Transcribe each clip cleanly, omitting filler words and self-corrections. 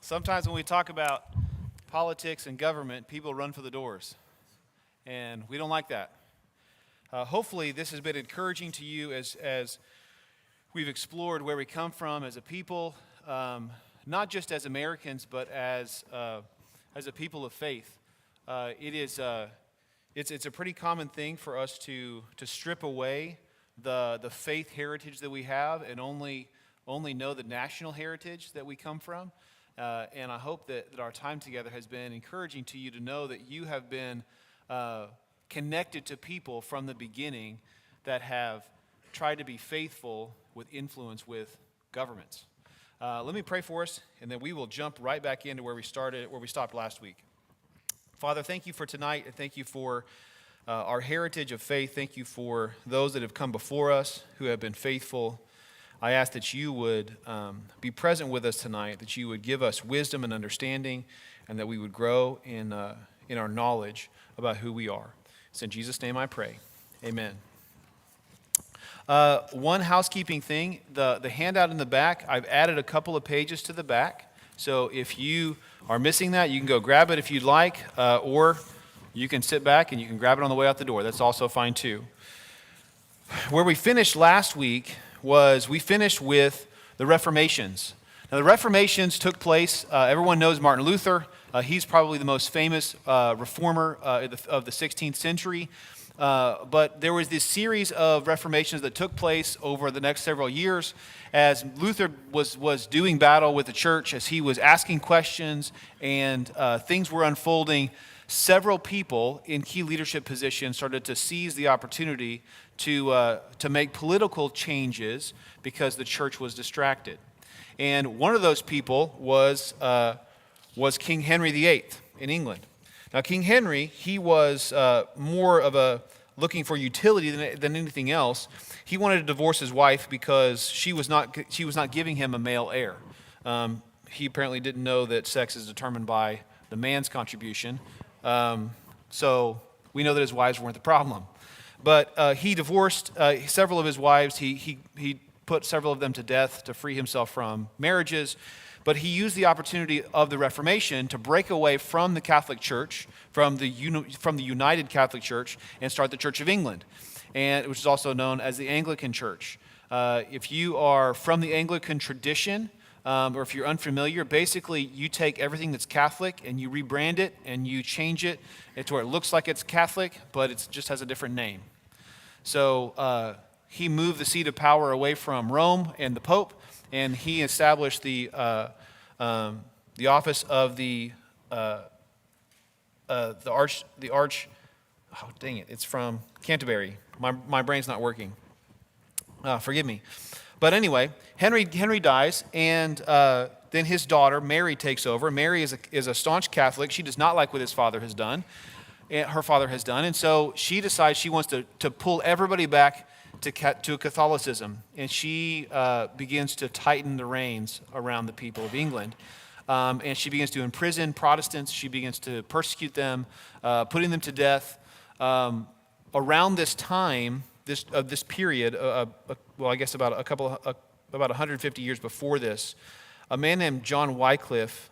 Sometimes when we talk about politics and government, people run for the doors, and we don't like that. Hopefully, this has been encouraging to you as we've explored where we come from as a people, not just as Americans, but as a people of faith. It's a pretty common thing for us to strip away the faith heritage that we have and only know the national heritage that we come from. And I hope that our time together has been encouraging to you to know that you have been connected to people from the beginning that have tried to be faithful with influence with governments. Let me pray for us, and then we will jump right back into where we stopped last week. Father, thank you for tonight, and thank you for our heritage of faith. Thank you for those that have come before us who have been faithful. I ask that you would be present with us tonight, that you would give us wisdom and understanding, and that we would grow in our knowledge about who we are. It's in Jesus' name I pray. Amen. One housekeeping thing, the handout in the back, I've added a couple of pages to the back. So if you are missing that, you can go grab it if you'd like, or you can sit back and you can grab it on the way out the door. That's also fine too. Where we finished last week was we finished with the Reformations. Now the Reformations took place, everyone knows Martin Luther. He's probably the most famous reformer of the 16th century. But there was this series of reformations that took place over the next several years as Luther was doing battle with the church, as he was asking questions and things were unfolding. Several people in key leadership positions started to seize the opportunity to make political changes because the church was distracted. And one of those people was King Henry VIII in England. Now, King Henry, he was more of a looking for utility than anything else. He wanted to divorce his wife because she was not giving him a male heir. He apparently didn't know that sex is determined by the man's contribution. So we know that his wives weren't the problem. But he divorced several of his wives. He put several of them to death to free himself from marriages. But he used the opportunity of the Reformation to break away from the Catholic Church, from the United Catholic Church, and start the Church of England, which is also known as the Anglican Church. If you are from the Anglican tradition, or if you're unfamiliar, basically you take everything that's Catholic and you rebrand it and you change it to where it looks like it's Catholic, but it just has a different name. So he moved the seat of power away from Rome and the Pope, and he established the office of the arch. Oh, dang it! It's from Canterbury. My brain's not working. Forgive me. But anyway, Henry dies, and then his daughter Mary takes over. Mary is a staunch Catholic. She does not like what her father has done, and so she decides she wants to pull everybody back to Catholicism, and she begins to tighten the reins around the people of England, and she begins to imprison Protestants. She begins to persecute them, putting them to death. Around this time, this period, well, I guess about 150 years before this, a man named John Wycliffe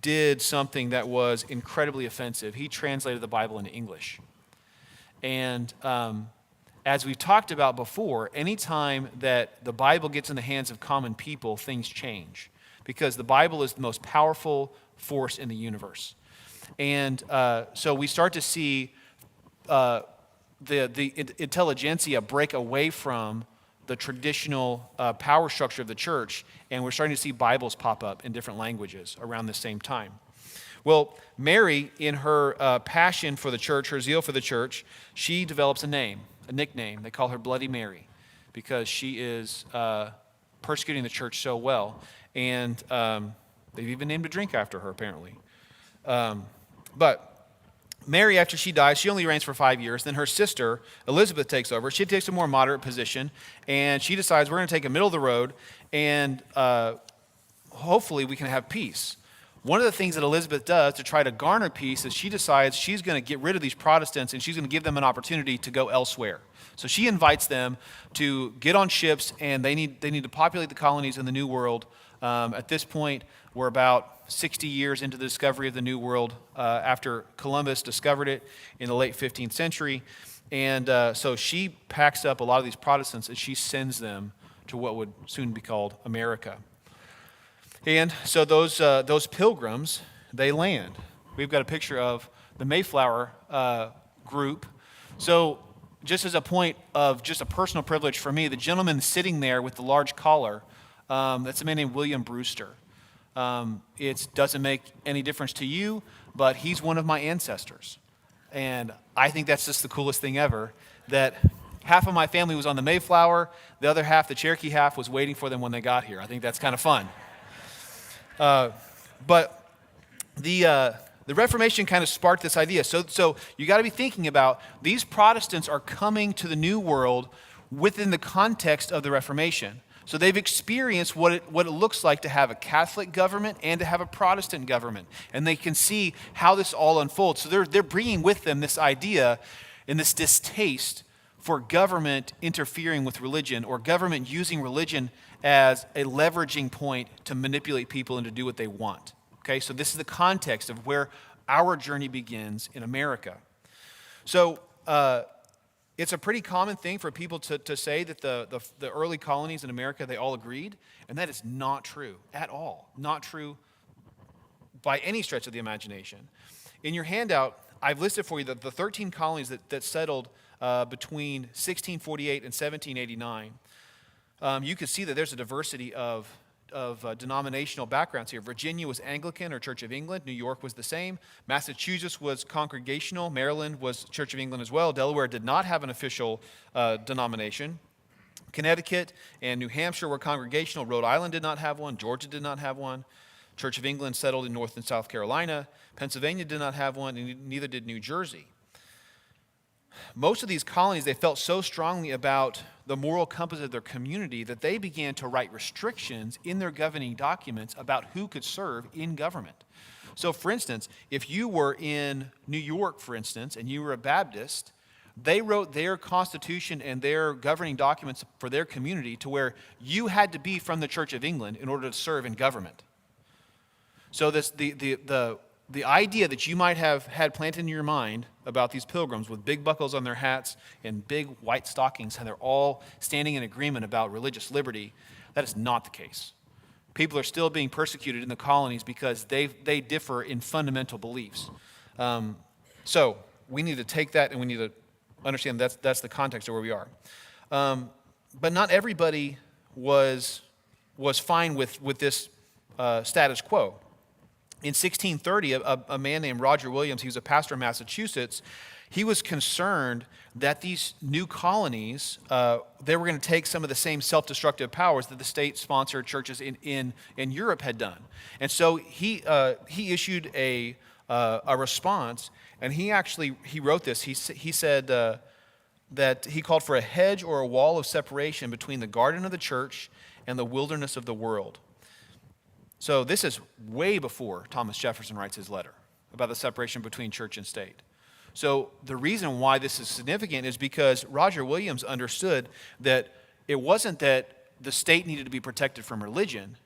did something that was incredibly offensive. He translated the Bible into English, and as we've talked about before, anytime that the Bible gets in the hands of common people, things change because the Bible is the most powerful force in the universe. And so we start to see the intelligentsia break away from the traditional power structure of the church, and we're starting to see Bibles pop up in different languages around the same time. Well, Mary, in her passion for the church, her zeal for the church, she develops a nickname. They call her Bloody Mary because she is persecuting the church so well. And they've even named a drink after her, apparently. But Mary, after she dies, she only reigns for 5 years. Then her sister, Elizabeth, takes over. She takes a more moderate position, and she decides we're going to take a middle of the road, and hopefully we can have peace. One of the things that Elizabeth does to try to garner peace is she decides she's going to get rid of these Protestants and she's going to give them an opportunity to go elsewhere. So she invites them to get on ships, and they need to populate the colonies in the New World. At this point, We're about 60 years into the discovery of the New World after Columbus discovered it in the late 15th century. And so she packs up a lot of these Protestants and she sends them to what would soon be called America. And so those pilgrims, they land. We've got a picture of the Mayflower group. So just as a point of just a personal privilege for me, the gentleman sitting there with the large collar, that's a man named William Brewster. It doesn't make any difference to you, but he's one of my ancestors. And I think that's just the coolest thing ever, that half of my family was on the Mayflower, the other half, the Cherokee half, was waiting for them when they got here. I think that's kind of fun. But the Reformation kind of sparked this idea. So you got to be thinking about these Protestants are coming to the New World within the context of the Reformation. So they've experienced what it looks like to have a Catholic government and to have a Protestant government. And they can see how this all unfolds. So they're bringing with them this idea and this distaste for government interfering with religion or government using religion as a leveraging point to manipulate people and to do what they want. Okay, so this is the context of where our journey begins in America. So it's a pretty common thing for people to say that the early colonies in America, they all agreed, and that is not true at all. Not true by any stretch of the imagination. In your handout, I've listed for you the 13 colonies that settled between 1648 and 1789. You can see that there's a diversity of denominational backgrounds here. Virginia was Anglican or Church of England. New York was the same. Massachusetts was Congregational. Maryland was Church of England as well. Delaware did not have an official denomination. Connecticut and New Hampshire were Congregational. Rhode Island did not have one. Georgia did not have one. Church of England settled in North and South Carolina. Pennsylvania did not have one, and neither did New Jersey. Most of these colonies, they felt so strongly about the moral compass of their community that they began to write restrictions in their governing documents about who could serve in government. So, for instance, if you were in New York, for instance, and you were a Baptist, they wrote their constitution and their governing documents for their community to where you had to be from the Church of England in order to serve in government. So the idea that you might have had planted in your mind about these pilgrims with big buckles on their hats and big white stockings, and they're all standing in agreement about religious liberty, that is not the case. People are still being persecuted in the colonies because they differ in fundamental beliefs. So we need to take that and we need to understand that's the context of where we are. But not everybody was fine with this status quo. In 1630, a man named Roger Williams, he was a pastor in Massachusetts, he was concerned that these new colonies, they were going to take some of the same self-destructive powers that the state-sponsored churches in Europe had done. And so he issued a response, and he wrote this. He said that he called for a hedge or a wall of separation between the garden of the church and the wilderness of the world. So this is way before Thomas Jefferson writes his letter about the separation between church and state. So the reason why this is significant is because Roger Williams understood that it wasn't that the state needed to be protected from religion.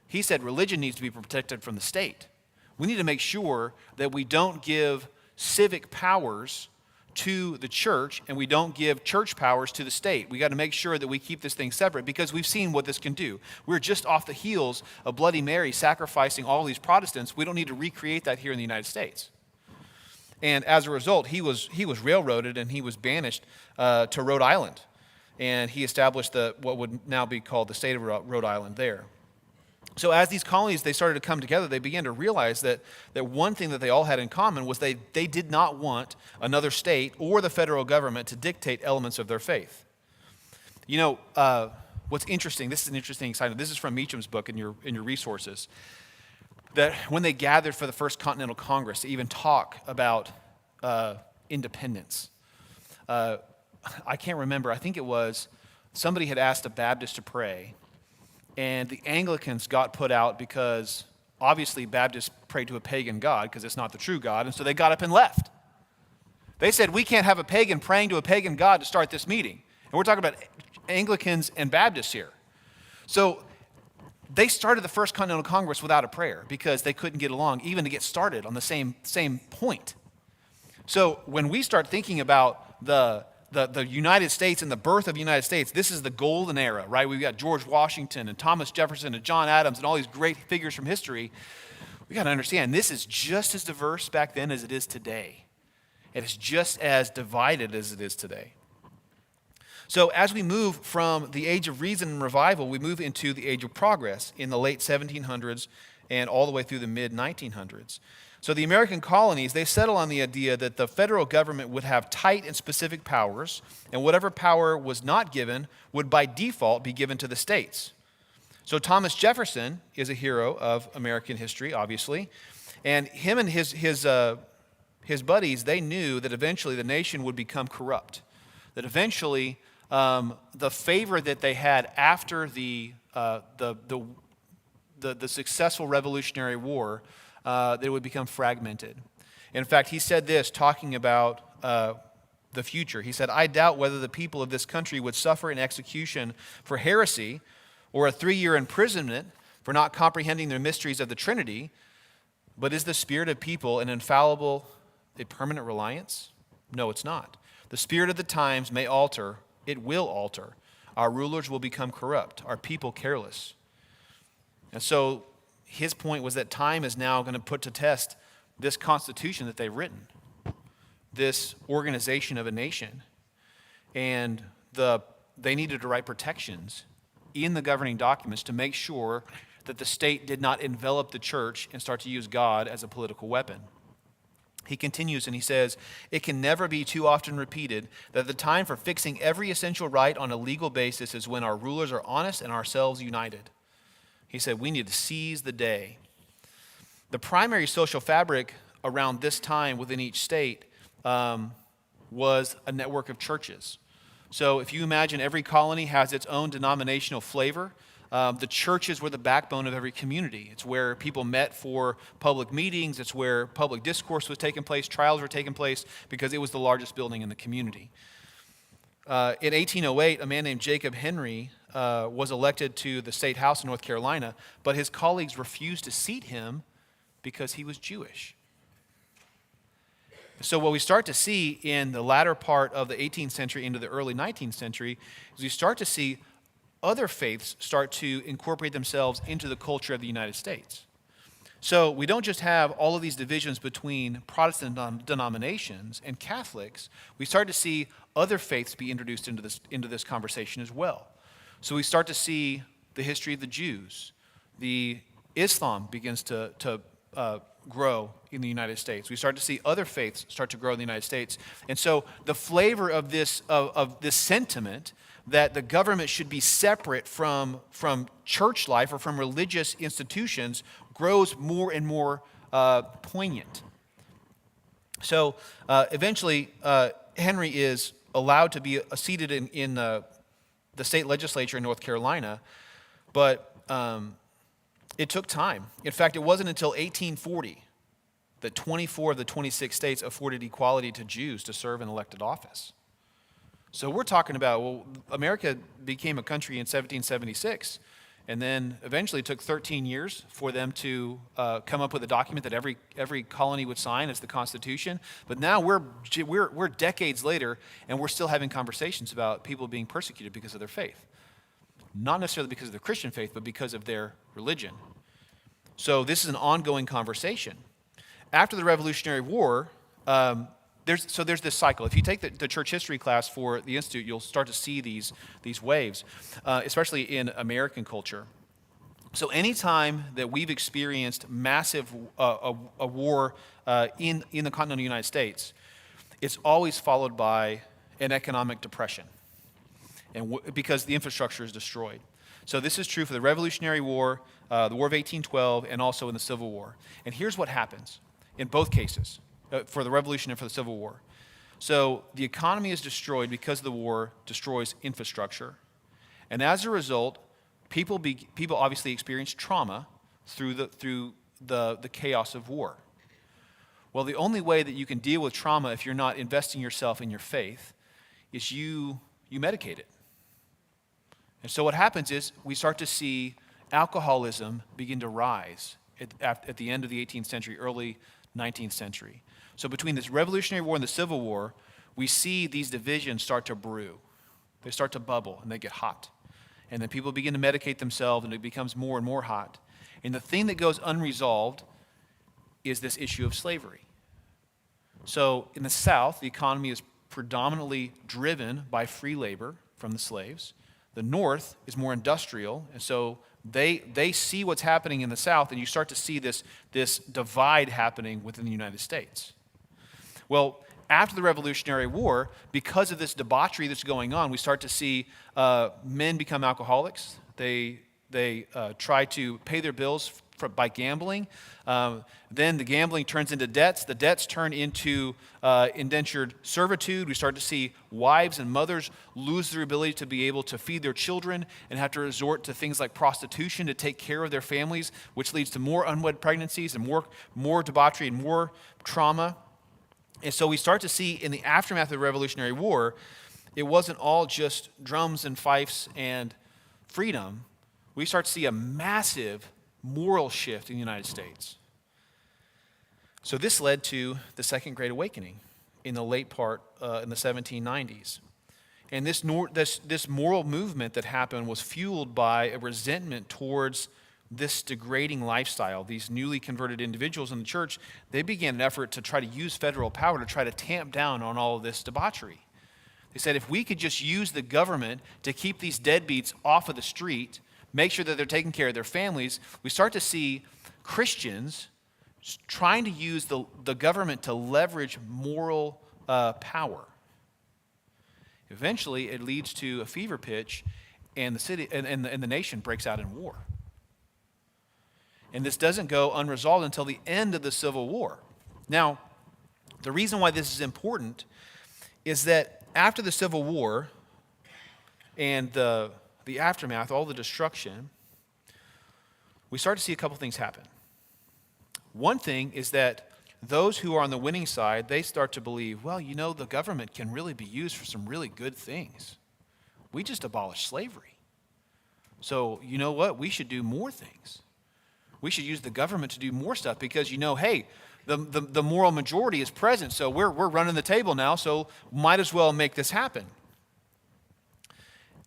He said religion needs to be protected from the state. We need to make sure that we don't give civic powers to the church and we don't give church powers to the state. We got to make sure that we keep this thing separate because we've seen what this can do. We're just off the heels of Bloody Mary sacrificing all these Protestants. We don't need to recreate that here in the United States. And as a result, he was railroaded and he was banished to Rhode Island. And he established what would now be called the state of Rhode Island there. So as these colonies, they started to come together, they began to realize that one thing that they all had in common was they did not want another state or the federal government to dictate elements of their faith. You know, what's interesting, this is an interesting side, this is from Meacham's book in your resources, that when they gathered for the First Continental Congress to even talk about independence, I can't remember, I think it was somebody had asked a Baptist to pray, and the Anglicans got put out because obviously Baptists pray to a pagan god because it's not the true God, and so they got up and left. They said, we can't have a pagan praying to a pagan god to start this meeting. And we're talking about Anglicans and Baptists here. So they started the First Continental Congress without a prayer because they couldn't get along, even to get started on the same point. So when we start thinking about the United States and the birth of the United States, this is the golden era, right? We've got George Washington and Thomas Jefferson and John Adams and all these great figures from history. We got to understand this is just as diverse back then as it is today. It is just as divided as it is today. So as we move from the age of reason and revival, we move into the age of progress in the late 1700s and all the way through the mid-1900s. So the American colonies, they settle on the idea that the federal government would have tight and specific powers, and whatever power was not given would by default be given to the states. So Thomas Jefferson is a hero of American history, obviously, and him and his buddies, they knew that eventually the nation would become corrupt, that eventually the favor that they had after the successful Revolutionary War, that it would become fragmented. In fact, he said this, talking about the future. He said, "I doubt whether the people of this country would suffer an execution for heresy or a 3-year imprisonment for not comprehending the mysteries of the Trinity, but is the spirit of people an infallible, a permanent reliance? No, it's not. The spirit of the times may alter. It will alter. Our rulers will become corrupt, our people careless." And so his point was that time is now going to put to test this constitution that they've written, this organization of a nation. And they needed to write protections in the governing documents to make sure that the state did not envelop the church and start to use God as a political weapon. He continues and he says, "It can never be too often repeated that the time for fixing every essential right on a legal basis is when our rulers are honest and ourselves united." He said, we need to seize the day. The primary social fabric around this time within each state was a network of churches. So if you imagine every colony has its own denominational flavor, the churches were the backbone of every community. It's where people met for public meetings. It's where public discourse was taking place, trials were taking place, because it was the largest building in the community. In 1808, a man named Jacob Henry was elected to the state house in North Carolina, but his colleagues refused to seat him because he was Jewish. So what we start to see in the latter part of the 18th century into the early 19th century is we start to see other faiths start to incorporate themselves into the culture of the United States. So we don't just have all of these divisions between Protestant denominations and Catholics. We start to see other faiths be introduced into this conversation as well. So we start to see the history of the Jews. The Islam begins to grow in the United States. We start to see other faiths start to grow in the United States. And so the flavor of this sentiment that the government should be separate from church life or from religious institutions grows more and more poignant. So eventually, Henry is allowed to be seated in the state legislature in North Carolina, but it took time. In fact, it wasn't until 1840 that 24 of the 26 states afforded equality to Jews to serve in elected office. So we're talking about, well, America became a country in 1776, and then eventually it took 13 years for them to come up with a document that every colony would sign as the Constitution. But now we're decades later, and we're still having conversations about people being persecuted because of their faith. Not necessarily because of their Christian faith, but because of their religion. So this is an ongoing conversation. After the Revolutionary War, there's this cycle. If you take the church history class for the Institute, you'll start to see these waves, especially in American culture. So anytime that we've experienced massive a war in the continental United States, it's always followed by an economic depression, and because the infrastructure is destroyed. So this is true for the Revolutionary War, the War of 1812, and also in the Civil War. And here's what happens in both cases, for the Revolution and for the Civil War. So the economy is destroyed because the war destroys infrastructure. And as a result, people obviously experience trauma through the chaos of war. Well, the only way that you can deal with trauma if you're not investing yourself in your faith is you medicate it. And so what happens is we start to see alcoholism begin to rise at the end of the 18th century, early 19th century. So between this Revolutionary War and the Civil War, we see these divisions start to brew. They start to bubble and they get hot. And then people begin to medicate themselves and it becomes more and more hot. And the thing that goes unresolved is this issue of slavery. So in the South, the economy is predominantly driven by free labor from the slaves. The North is more industrial, and so they see what's happening in the South, and you start to see this divide happening within the United States. Well, after the Revolutionary War, because of this debauchery that's going on, we start to see men become alcoholics. They try to pay their bills by gambling. Then the gambling turns into debts. The debts turn into indentured servitude. We start to see wives and mothers lose their ability to be able to feed their children and have to resort to things like prostitution to take care of their families, which leads to more unwed pregnancies and more debauchery and more trauma. And so we start to see in the aftermath of the Revolutionary War, it wasn't all just drums and fifes and freedom. We start to see a massive moral shift in the United States. So this led to the Second Great Awakening in the late part, in the 1790s. And this moral movement that happened was fueled by a resentment towards this degrading lifestyle. These newly converted individuals in the church, they began an effort to try to use federal power to try to tamp down on all of this debauchery. They said if we could just use the government to keep these deadbeats off of the street, make sure that they're taking care of their families, we start to see Christians trying to use the government to leverage moral power. Eventually, it leads to a fever pitch, and the city and the nation breaks out in war. And this doesn't go unresolved until the end of the Civil War. Now, the reason why this is important is that after the Civil War and the aftermath, all the destruction, we start to see a couple things happen. One thing is that those who are on the winning side, they start to believe, well, you know, the government can really be used for some really good things. We just abolished slavery. So, you know what? We should do more things. We should use the government to do more stuff because, you know, hey, the moral majority is present, so we're running the table now, so might as well make this happen.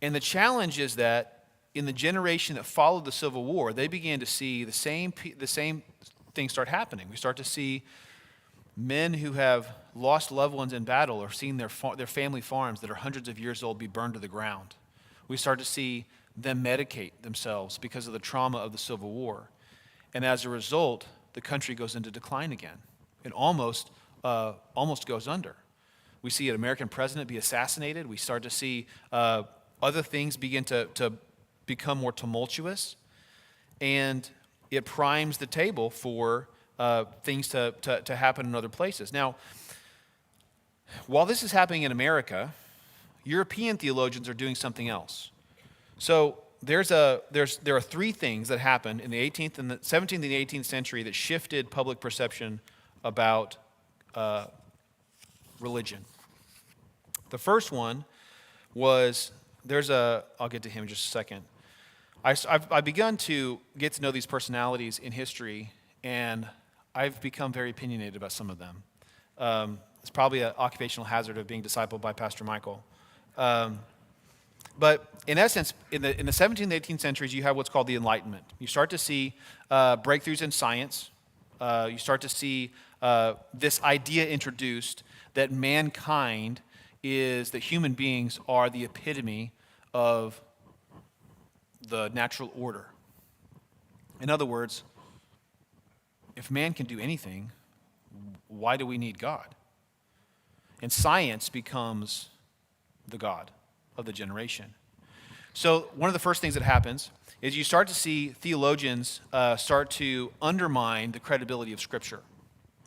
And the challenge is that in the generation that followed the Civil War, they began to see the same things start happening. We start to see men who have lost loved ones in battle or seen their family farms that are hundreds of years old be burned to the ground. We start to see them medicate themselves because of the trauma of the Civil War. And as a result, the country goes into decline again. It almost goes under. We see an American president be assassinated. We start to see other things begin to become more tumultuous. And it primes the table for things to happen in other places. Now, while this is happening in America, European theologians are doing something else. So there are three things that happened in the 17th and the 18th century that shifted public perception about religion. The first one was, I'll get to him in just a second. I've begun to get to know these personalities in history, and I've become very opinionated about some of them. It's probably an occupational hazard of being discipled by Pastor Michael. But in essence, in the 17th and 18th centuries, you have what's called the Enlightenment. You start to see breakthroughs in science. You start to see this idea introduced that that human beings are the epitome of the natural order. In other words, if man can do anything, why do we need God? And science becomes the God of the generation. So one of the first things that happens is you start to see theologians start to undermine the credibility of Scripture.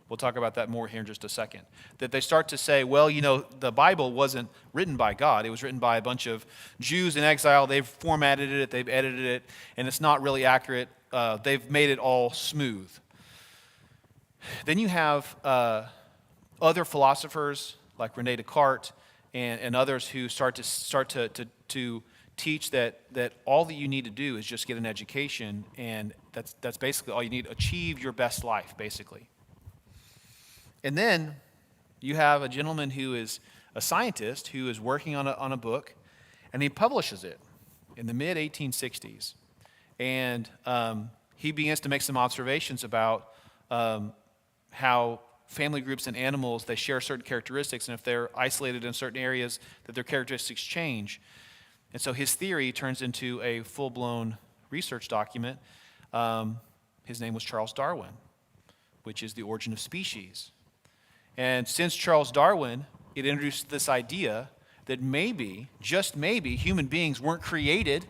We'll talk about that more here in just a second. That they start to say, well, you know, the Bible wasn't written by God. It was written by a bunch of Jews in exile. They've formatted it, they've edited it, and it's not really accurate. They've made it all smooth. Then you have other philosophers like René Descartes and others who start to teach that all that you need to do is just get an education, and that's basically all you need. Achieve your best life, basically. And then you have a gentleman who is a scientist who is working on a book, and he publishes it in the mid-1860s. And he begins to make some observations about how family groups and animals, they share certain characteristics, and if they're isolated in certain areas, that their characteristics change. And so his theory turns into a full-blown research document. His name was Charles Darwin, which is The Origin of Species. And since Charles Darwin, it introduced this idea that maybe, just maybe, human beings weren't created.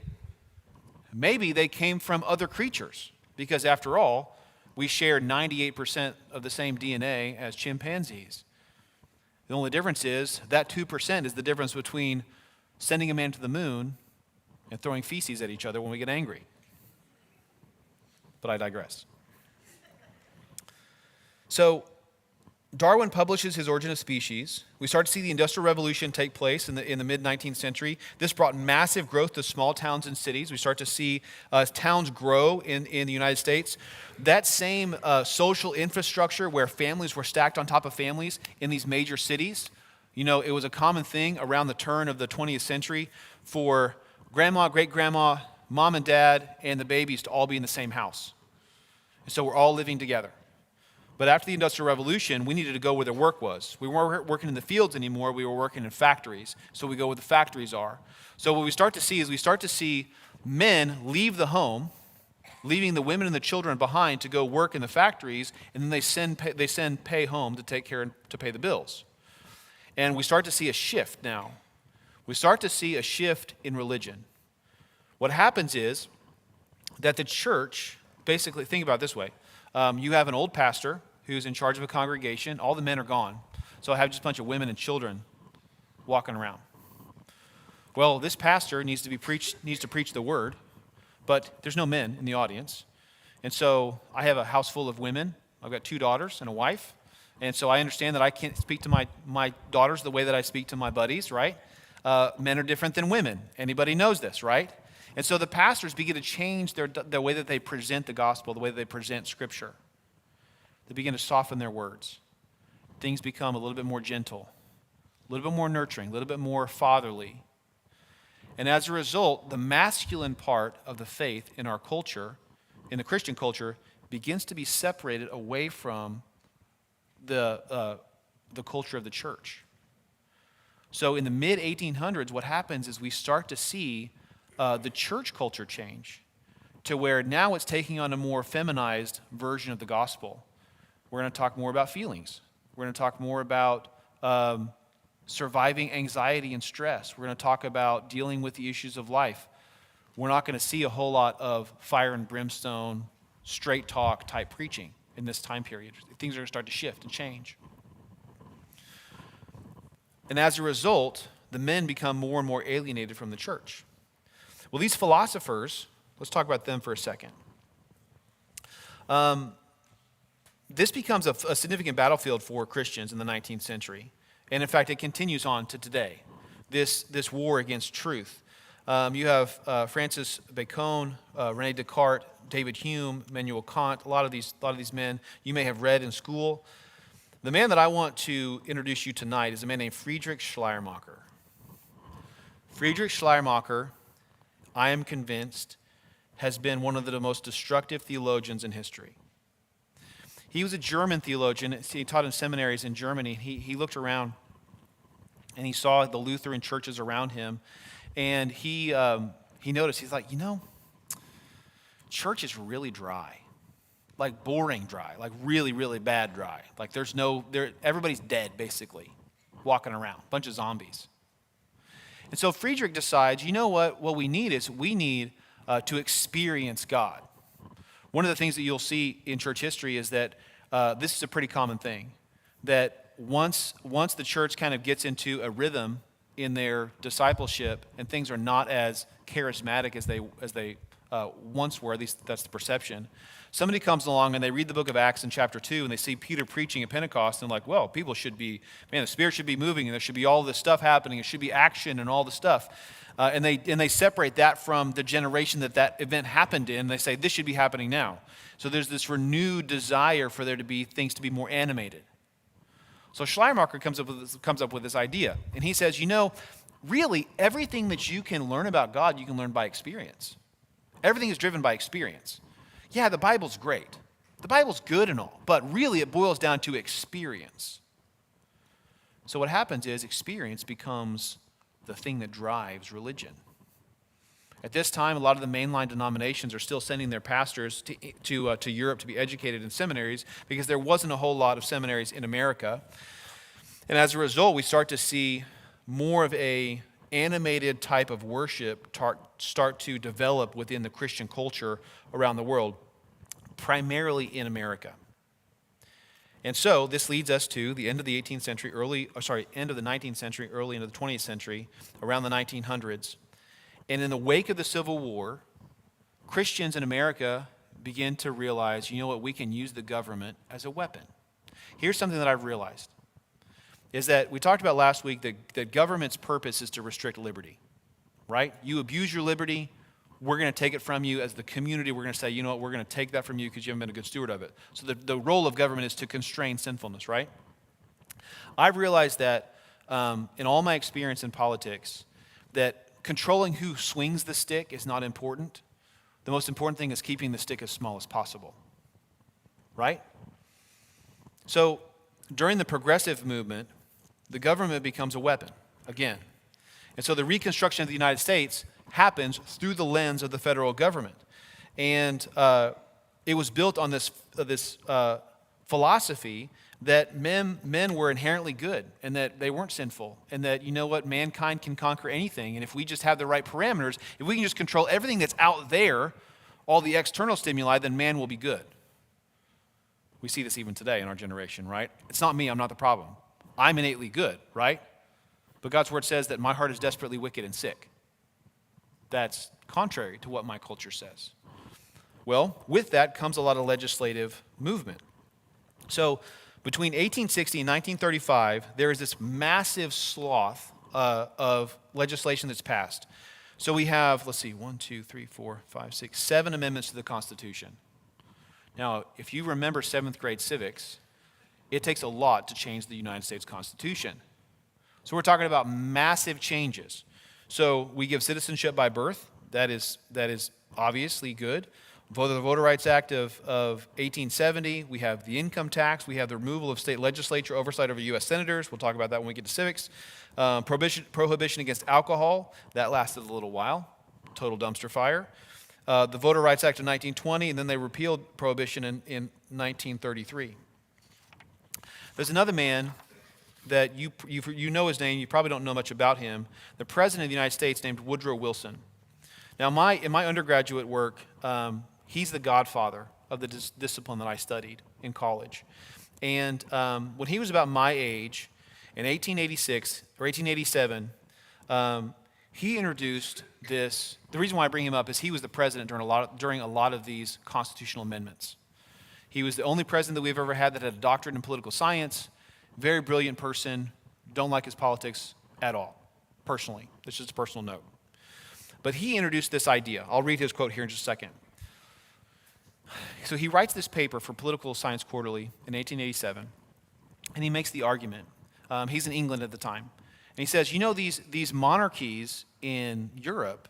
Maybe they came from other creatures, because after all, we share 98% of the same DNA as chimpanzees. The only difference is that 2% is the difference between sending a man to the moon and throwing feces at each other when we get angry. But I digress. So Darwin publishes his Origin of Species. We start to see the Industrial Revolution take place in the mid-19th century. This brought massive growth to small towns and cities. We start to see towns grow in the United States. That same social infrastructure where families were stacked on top of families in these major cities, you know, it was a common thing around the turn of the 20th century for grandma, great-grandma, mom and dad, and the babies to all be in the same house. And so we're all living together. But after the Industrial Revolution, we needed to go where the work was. We weren't working in the fields anymore. We were working in factories. So we go where the factories are. So what we start to see is men leave the home, leaving the women and the children behind to go work in the factories, and then they send pay home to take care and to pay the bills. And we start to see a shift now. We start to see a shift in religion. What happens is that the church, basically, think about it this way. You have an old pastor who's in charge of a congregation. All the men are gone. So I have just a bunch of women and children walking around. Well, this pastor needs to preach the word, but there's no men in the audience. And so I have a house full of women. I've got 2 daughters and a wife. And so I understand that I can't speak to my daughters the way that I speak to my buddies, right? Men are different than women. Anybody knows this, right? And so the pastors begin to change the way that they present the gospel, the way that they present Scripture. They begin to soften their words. Things become a little bit more gentle, a little bit more nurturing, a little bit more fatherly. And as a result, the masculine part of the faith in our culture, in the Christian culture, begins to be separated away from the culture of the church. So in the mid-1800s, what happens is we start to see the church culture change to where now it's taking on a more feminized version of the gospel. We're going to talk more about feelings. We're going to talk more about surviving anxiety and stress. We're going to talk about dealing with the issues of life. We're not going to see a whole lot of fire and brimstone, straight talk type preaching in this time period. Things are going to start to shift and change. And as a result, the men become more and more alienated from the church. Well, these philosophers, let's talk about them for a second. This becomes a significant battlefield for Christians in the 19th century. And in fact, it continues on to today, this war against truth. You have Francis Bacon, René Descartes, David Hume, Immanuel Kant, a lot of these men you may have read in school. The man that I want to introduce you tonight is a man named Friedrich Schleiermacher. Friedrich Schleiermacher, I am convinced, has been one of the most destructive theologians in history. He was a German theologian. He taught in seminaries in Germany. He looked around and he saw the Lutheran churches around him, and he noticed, he's like, church is really dry, like boring dry, like really, really bad dry. Like everybody's dead, basically, walking around, bunch of zombies. And so Friedrich decides, you know what we need to experience God. One of the things that you'll see in church history is that this is a pretty common thing, that once the church kind of gets into a rhythm in their discipleship and things are not as charismatic as they once were. At least that's the perception. Somebody comes along and they read the book of Acts in chapter 2 and they see Peter preaching at Pentecost and like, well, people should be, man, the Spirit should be moving and there should be all this stuff happening. It should be action and all the stuff. And they separate that from the generation that event happened in. They say this should be happening now. So there's this renewed desire for there to be things to be more animated. So Schleiermacher comes up with this idea. And he says, really everything that you can learn about God, you can learn by experience. Everything is driven by experience. Yeah, the Bible's great. The Bible's good and all, but really it boils down to experience. So what happens is experience becomes the thing that drives religion. At this time, a lot of the mainline denominations are still sending their pastors to Europe to be educated in seminaries because there wasn't a whole lot of seminaries in America. And as a result, we start to see more of a animated type of worship start to develop within the Christian culture around the world, primarily in America. And so this leads us to the end of the 18th century, end of the 19th century, early into the 20th century, around the 1900s. And in the wake of the Civil War, Christians in America begin to realize, we can use the government as a weapon. Here's something that I've realized, is that we talked about last week that government's purpose is to restrict liberty, right? You abuse your liberty, we're going to take it from you. As the community, we're going to say, we're going to take that from you because you haven't been a good steward of it. So the role of government is to constrain sinfulness, right? I've realized that in all my experience in politics, that controlling who swings the stick is not important. The most important thing is keeping the stick as small as possible, right? So during the progressive movement, the government becomes a weapon, again. And so the reconstruction of the United States happens through the lens of the federal government. And it was built on this philosophy that men were inherently good and that they weren't sinful and that, mankind can conquer anything. And if we just have the right parameters, if we can just control everything that's out there, all the external stimuli, then man will be good. We see this even today in our generation, right? It's not me, I'm not the problem. I'm innately good, right? But God's word says that my heart is desperately wicked and sick. That's contrary to what my culture says. Well, with that comes a lot of legislative movement. So between 1860 and 1935, there is this massive swath of legislation that's passed. So we have, 7 amendments to the Constitution. Now, if you remember 7th grade civics, it takes a lot to change the United States Constitution. So we're talking about massive changes. So we give citizenship by birth. That is obviously good. The Voter Rights Act of 1870. We have the income tax. We have the removal of state legislature oversight over U.S. senators. We'll talk about that when we get to civics. Prohibition against alcohol. That lasted a little while. Total dumpster fire. The Voter Rights Act of 1920, and then they repealed prohibition in 1933. There's another man that you know his name, you probably don't know much about him, the President of the United States named Woodrow Wilson. Now, in my undergraduate work, he's the godfather of the discipline that I studied in college. And when he was about my age, in 1886 or 1887, he introduced this. The reason why I bring him up is he was the president during a lot of these constitutional amendments. He was the only president that we've ever had that had a doctorate in political science. Very brilliant person. Don't like his politics at all, personally. That's just a personal note. But he introduced this idea. I'll read his quote here in just a second. So he writes this paper for Political Science Quarterly in 1887, and he makes the argument. He's in England at the time. And he says, these monarchies in Europe,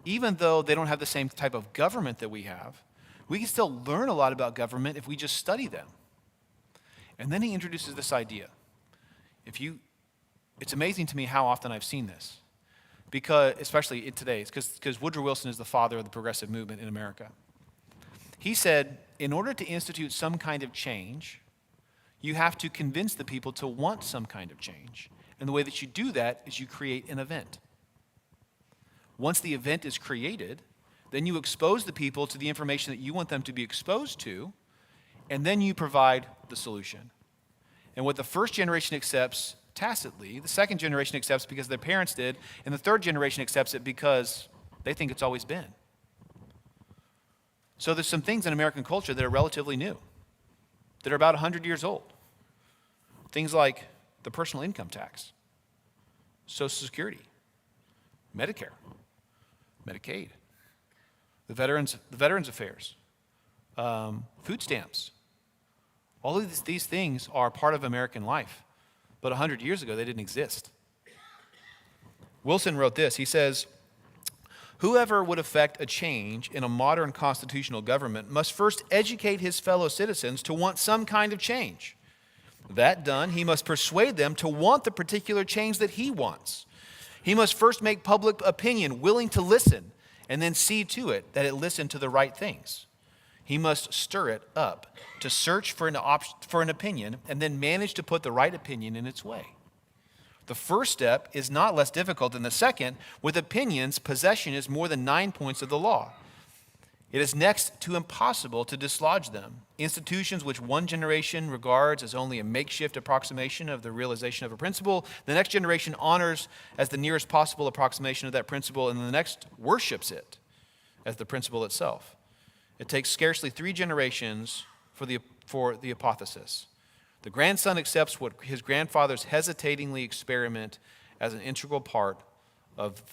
even though they don't have the same type of government that we have, we can still learn a lot about government if we just study them. And then he introduces this idea. It's amazing to me how often I've seen this, because especially in today's, because Woodrow Wilson is the father of the progressive movement in America. He said, in order to institute some kind of change, you have to convince the people to want some kind of change. And the way that you do that is you create an event. Once the event is created, then you expose the people to the information that you want them to be exposed to, and then you provide the solution. And what the first generation accepts tacitly, the second generation accepts because their parents did, and the third generation accepts it because they think it's always been. So there's some things in American culture that are relatively new, that are about 100 years old. Things like the personal income tax, Social Security, Medicare, Medicaid, the Veterans Affairs, food stamps. All of these things are part of American life, but 100 years ago they didn't exist. Wilson wrote this. He says, "Whoever would effect a change in a modern constitutional government must first educate his fellow citizens to want some kind of change. That done, he must persuade them to want the particular change that he wants. He must first make public opinion willing to listen, and then see to it that it listen to the right things. He must stir it up to search for an opinion, and then manage to put the right opinion in its way. The first step is not less difficult than the second. With opinions, possession is more than 9 points of the law. It is next to impossible to dislodge them. Institutions which one generation regards as only a makeshift approximation of the realization of a principle, the next generation honors as the nearest possible approximation of that principle, and the next worships it as the principle itself. It takes scarcely 3 generations for the apotheosis. The grandson accepts what his grandfathers hesitatingly experiment as an integral part of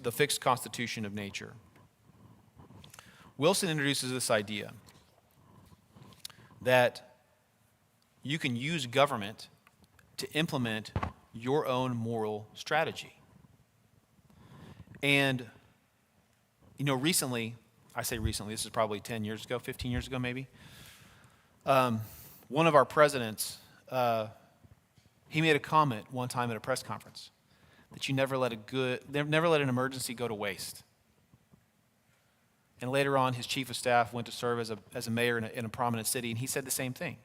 the fixed constitution of nature." Wilson introduces this idea that you can use government to implement your own moral strategy. And, recently, I say recently, this is probably 10 years ago, 15 years ago maybe, one of our presidents, he made a comment one time at a press conference that you never let an emergency go to waste. And later on, his chief of staff went to serve as a mayor in a prominent city, and he said the same thing.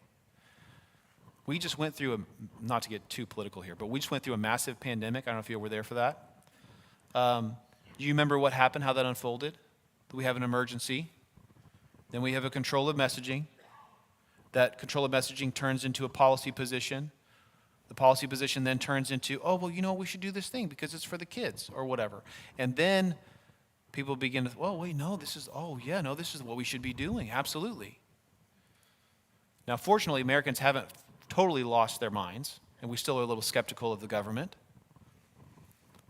We just went through not to get too political here, but we just went through a massive pandemic. I don't know if you were there for that. Do you remember what happened, how that unfolded? We have an emergency. Then we have a control of messaging. That control of messaging turns into a policy position. The policy position then turns into, we should do this thing because it's for the kids or whatever. And then people begin to, this is what we should be doing. Absolutely. Now, fortunately, Americans haven't totally lost their minds, and we still are a little skeptical of the government.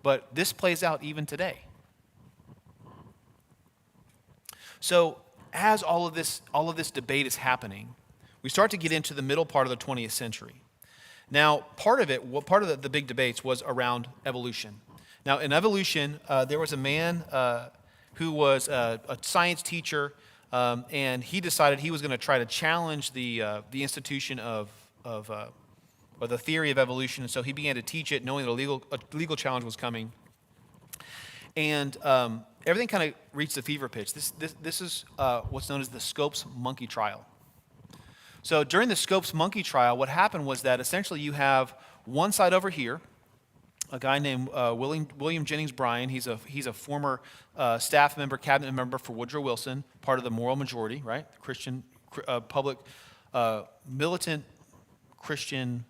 But this plays out even today. So, as all of this debate is happening, we start to get into the middle part of the 20th century. Now, part of the big debates was around evolution. Now, in evolution, there was a man who was a science teacher, and he decided he was going to try to challenge the institution or the theory of evolution. And so he began to teach it, knowing that a legal challenge was coming. And everything kind of reached a fever pitch. This is what's known as the Scopes monkey trial. So during the Scopes monkey trial, what happened was that essentially you have one side over here, a guy named William Jennings Bryan. He's a former staff member, cabinet member for Woodrow Wilson, part of the moral majority, right? Christian, public, militant Christian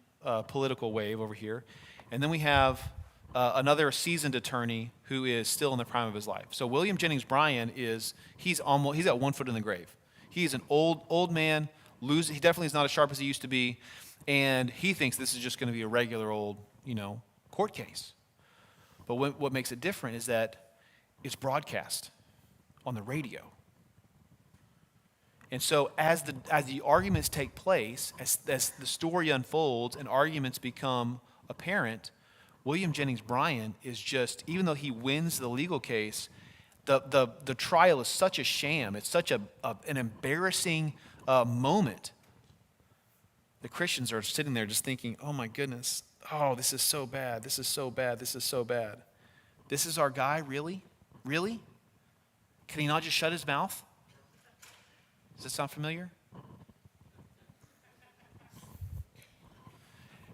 political wave over here. And then we have another seasoned attorney who is still in the prime of his life. So William Jennings Bryan he's at 1 foot in the grave. He's an old man. He definitely is not as sharp as he used to be, and he thinks this is just going to be a regular old, court case. But what makes it different is that it's broadcast on the radio. And so as the arguments take place, as the story unfolds and arguments become apparent, William Jennings Bryan is just, even though he wins the legal case, the trial is such a sham. It's such an embarrassing moment. The Christians are sitting there just thinking, oh my goodness, this is so bad, this is so bad, this is so bad. This is our guy, really? Really? Can he not just shut his mouth? Does that sound familiar?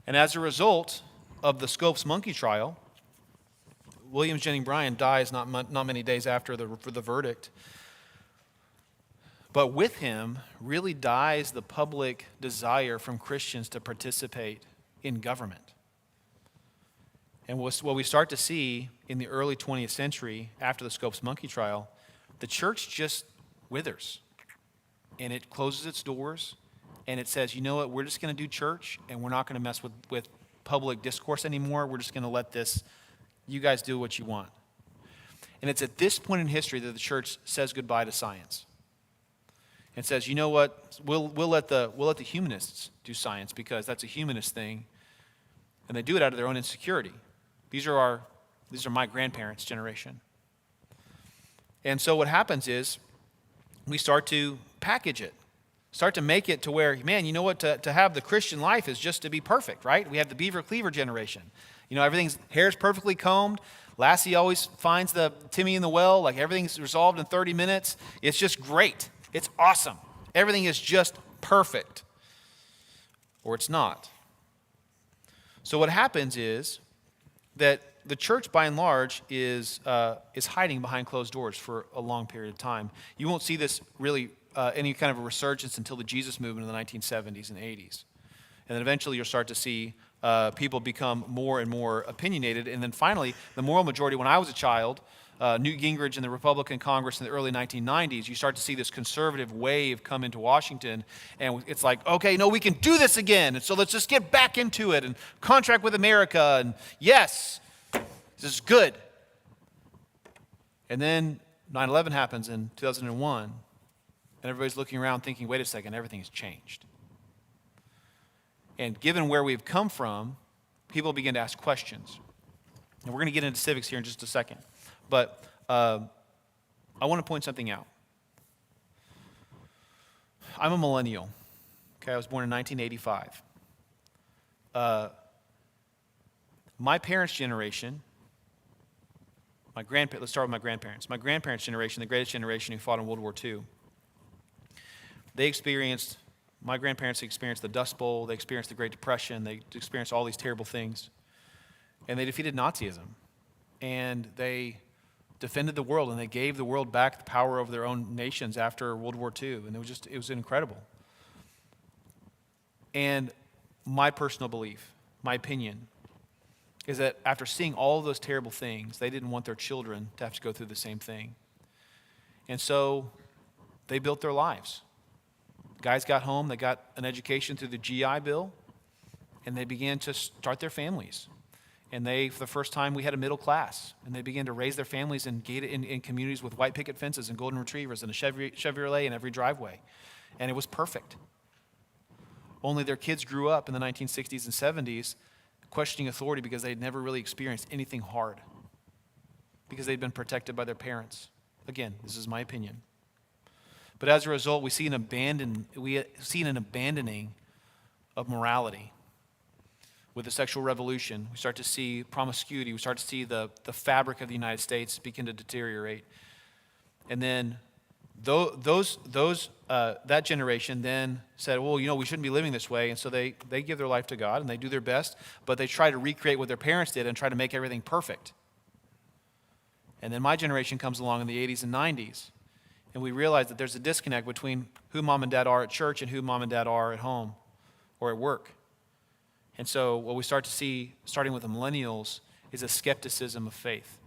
And as a result of the Scopes monkey trial, William Jennings Bryan dies not many days after the verdict. But with him really dies the public desire from Christians to participate in government. And what we start to see in the early 20th century, after the Scopes monkey trial, the church just withers. and it closes its doors, and it says, you know what, we're just going to do church, and we're not going to mess with public discourse anymore. We're just going to let this, you guys do what you want. And it's at this point in history that the church says goodbye to science. And says, you know what, we'll let the humanists do science because that's a humanist thing. And they do it out of their own insecurity. These are my grandparents' generation. And so what happens is we start to package it, start to make it to where, man, you know what, to have the Christian life is just to be perfect, right? We have the Beaver Cleaver generation. You know, everything's, hair's perfectly combed. Lassie always finds the Timmy in the well, like everything's resolved in 30 minutes. It's just great. It's awesome. Everything is just perfect. Or it's not. So what happens is that the church, by and large, is hiding behind closed doors for a long period of time. You won't see this really any kind of a resurgence until the Jesus movement in the 1970s and 80s. And then eventually you'll start to see people become more and more opinionated. And then finally, the moral majority, when I was a child, Newt Gingrich in the Republican Congress in the early 1990s, you start to see this conservative wave come into Washington, and it's like, okay, no, we can do this again, and so let's just get back into it, and contract with America, and yes, this is good. And then 9/11 happens in 2001, and everybody's looking around thinking, wait a second, everything has changed. And given where we've come from, people begin to ask questions. And we're going to get into civics here in just a second. But I want to point something out. I'm a millennial. Okay, I was born in 1985. My parents' generation, let's start with my grandparents. My grandparents' generation, the greatest generation who fought in World War II, my grandparents experienced the Dust Bowl, they experienced the Great Depression, they experienced all these terrible things, and they defeated Nazism. And they defended the world, and they gave the world back the power over their own nations after World War II, and it was incredible. And my personal belief, my opinion, is that after seeing all of those terrible things, they didn't want their children to have to go through the same thing. And so they built their lives. Guys got home, they got an education through the GI Bill, and they began to start their families. And for the first time, we had a middle class. And they began to raise their families in communities with white picket fences and golden retrievers and a Chevrolet in every driveway. And it was perfect. Only their kids grew up in the 1960s and 70s questioning authority because they'd never really experienced anything hard. Because they'd been protected by their parents. Again, this is my opinion. But as a result, we see an abandoning of morality. With the sexual revolution, we start to see promiscuity. We start to see the fabric of the United States begin to deteriorate. And then that generation then said, well, you know, we shouldn't be living this way. And so they give their life to God, and they do their best, but they try to recreate what their parents did and try to make everything perfect. And then my generation comes along in the 80s and 90s, and we realize that there's a disconnect between who mom and dad are at church and who mom and dad are at home or at work. And so what we start to see, starting with the millennials, is a skepticism of faith.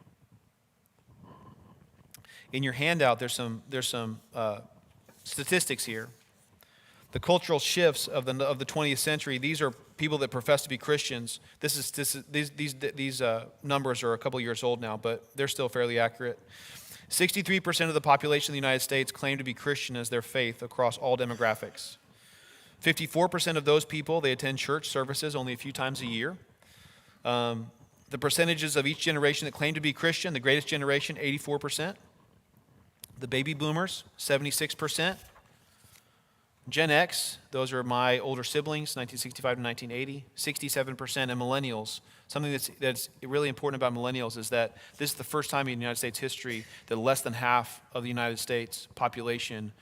In your handout, there's some statistics here. The cultural shifts of the 20th century. These are people that profess to be Christians. These numbers are a couple years old now, but they're still fairly accurate. 63% of the population of the United States claim to be Christian as their faith across all demographics. 54% of those people, they attend church services only a few times a year. The percentages of each generation that claim to be Christian, the greatest generation, 84%. The baby boomers, 76%. Gen X, those are my older siblings, 1965 to 1980, 67%. And millennials, something that's really important about millennials is that this is the first time in United States history that less than half of the United States population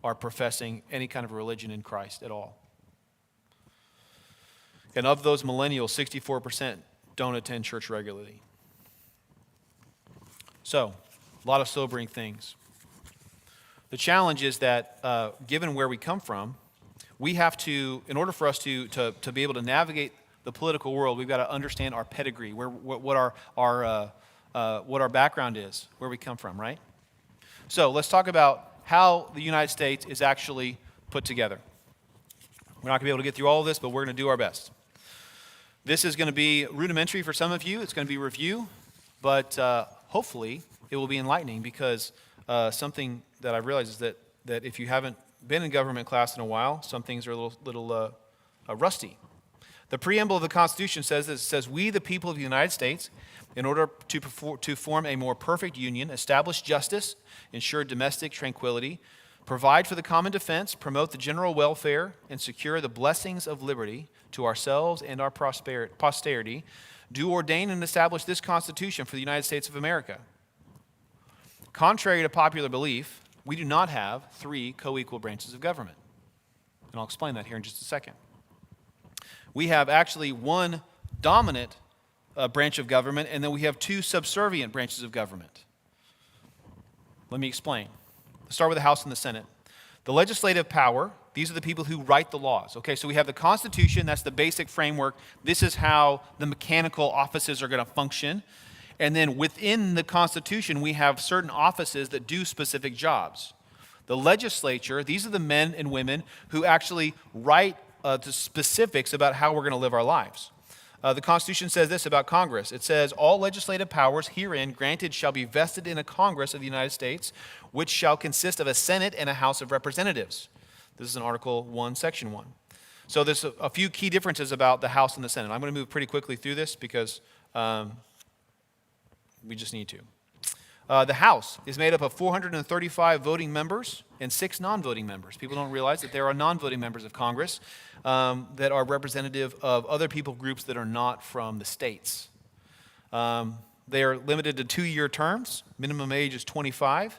are professing any kind of religion in Christ at all. And of those millennials, 64% don't attend church regularly. So, a lot of sobering things. The challenge is that given where we come from, we have to, in order for us to be able to navigate the political world, we've got to understand our pedigree, what our background is, where we come from, right? So let's talk about how the United States is actually put together. We're not going to be able to get through all of this, but we're going to do our best. This is going to be rudimentary for some of you. It's going to be review, but hopefully it will be enlightening, because something that I realize is that if you haven't been in government class in a while, some things are a little rusty. The preamble of the Constitution says this. It says, "We, the people of the United States, in order to form a more perfect union, establish justice, ensure domestic tranquility, provide for the common defense, promote the general welfare, and secure the blessings of liberty to ourselves and our posterity, do ordain and establish this Constitution for the United States of America." Contrary to popular belief, we do not have 3 co-equal branches of government. And I'll explain that here in just a second. We have actually 1 dominant branch of government, and then we have 2 subservient branches of government. Let me explain. Let's start with the House and the Senate. The legislative power, these are the people who write the laws. Okay, so we have the Constitution, that's the basic framework. This is how the mechanical offices are going to function. And then within the Constitution, we have certain offices that do specific jobs. The legislature, these are the men and women who actually write the specifics about how we're going to live our lives. The Constitution says this about Congress. It says, "All legislative powers herein granted shall be vested in a Congress of the United States, which shall consist of a Senate and a House of Representatives." This is in Article 1, Section 1. So there's a few key differences about the House and the Senate. I'm going to move pretty quickly through this because we just need to. The House is made up of 435 voting members and 6 non-voting members. People don't realize that there are non-voting members of Congress that are representative of other people groups that are not from the states. They are limited to 2-year terms. Minimum age is 25.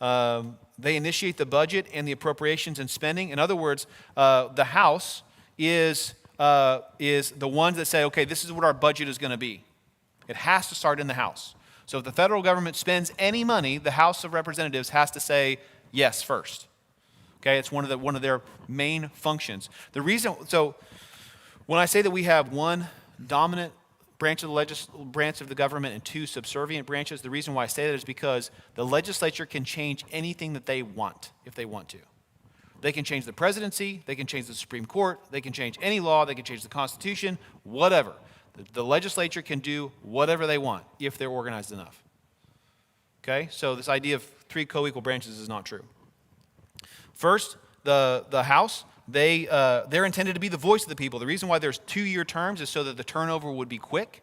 They initiate the budget and the appropriations and spending. In other words, the House is the ones that say, okay, this is what our budget is going to be. It has to start in the House. So if the federal government spends any money, the House of Representatives has to say yes first. Okay, it's one of their main functions. The reason, so when I say that we have 1 dominant branch of the government and 2 subservient branches, the reason why I say that is because the legislature can change anything that they want if they want to. They can change the presidency, they can change the Supreme Court, they can change any law, they can change the Constitution, whatever. The legislature can do whatever they want if they're organized enough. Okay, so this idea of 3 co-equal branches is not true. First, the House, they're intended to be the voice of the people. The reason why there's 2-year terms is so that the turnover would be quick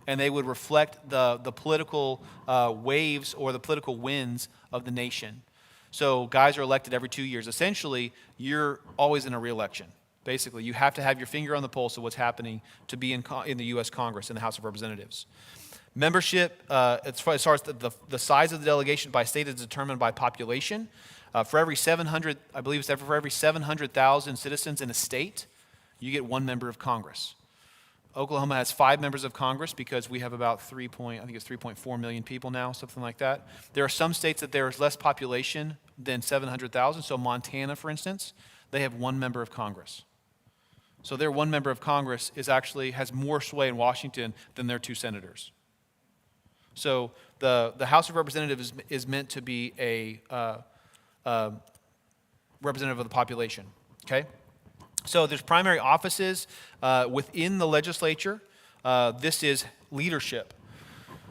and they would reflect the political waves or the political winds of the nation. So guys are elected every 2 years. Essentially, you're always in a re-election. Basically, you have to have your finger on the pulse of what's happening to be in the U.S. Congress, in the House of Representatives. Membership, as far as the size of the delegation by state is determined by population. For every 700, I believe it's for every 700,000 citizens in a state, you get 1 member of Congress. Oklahoma has 5 members of Congress because we have about 3.4 million people now, something like that. There are some states that there is less population than 700,000. So Montana, for instance, they have 1 member of Congress. So their 1 member of Congress has more sway in Washington than their 2 senators. So the House of Representatives is meant to be a representative of the population. Okay. So there's primary offices within the legislature. This is leadership.